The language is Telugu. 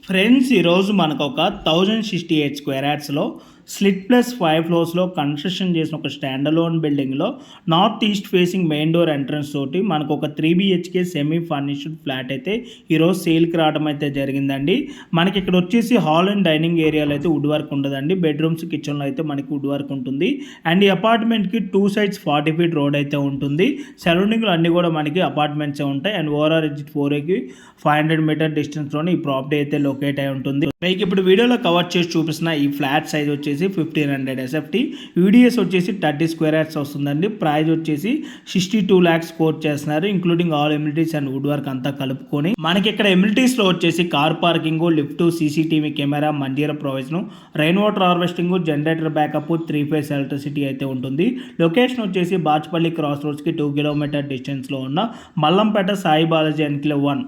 ఫ్రెండ్స్, ఈరోజు మనకు ఒక 1068 స్క్వేర్ యార్డ్స్లో స్లిట్ ప్లస్ 5 ఫ్లోర్స్లో కన్స్ట్రక్షన్ చేసిన ఒక స్టాండ్ అలోన్ బిల్డింగ్లో north east facing main door entrance తోటి మనకు ఒక 3 BHK సెమీ ఫర్నిష్డ్ ఫ్లాట్ అయితే ఈరోజు సేల్కి రావడం అయితే జరిగిందండి. మనకి ఇక్కడ వచ్చేసి హాల్ అండ్ డైనింగ్ ఏరియాలో అయితే వుడ్ వర్క్ ఉండదండి. బెడ్రూమ్స్ కిచెన్లో అయితే మనకి వుడ్ వర్క్ ఉంటుంది. అండ్ ఈ అపార్ట్మెంట్కి 2 sides 40 feet రోడ్ అయితే ఉంటుంది. సరౌండింగ్లో అన్నీ కూడా మనకి అపార్ట్మెంట్సే ఉంటాయి. అండ్ ఓవరాల్ ఎగ్జిట్ 4Aకి 500 meter డిస్టెన్స్లోనే ఈ ప్రాపర్టీ అయితే లొకేట్ అయి ఉంటుంది. మీకు ఇప్పుడు వీడియోలో కవర్ చేసి చూపిస్తున్న ఈ ఫ్లాట్ సైజ్ వచ్చేసి 1500 SFT, యూడిఎస్ వచ్చేసి 30 square yards వస్తుందండి. ప్రైస్ వచ్చేసి 62 lakhs కోట్ చేస్తున్నారు, including all amenities and wood work అంతా కలుపుకొని. మనకి ఇక్కడ ఎమ్యూనిటీస్లో వచ్చేసి car parking, lift, CCTV camera, Manjeera provision, rain water harvesting, generator backup, 3-phase electricity అయితే ఉంటుంది. లొకేషన్ వచ్చేసి బాచ్పల్లి క్రాస్ రోడ్స్కి 2 kilometer డిస్టెన్స్లో ఉన్న మల్లంపేట సాయి బాలాజీ ఎన్క్లేవ్ 1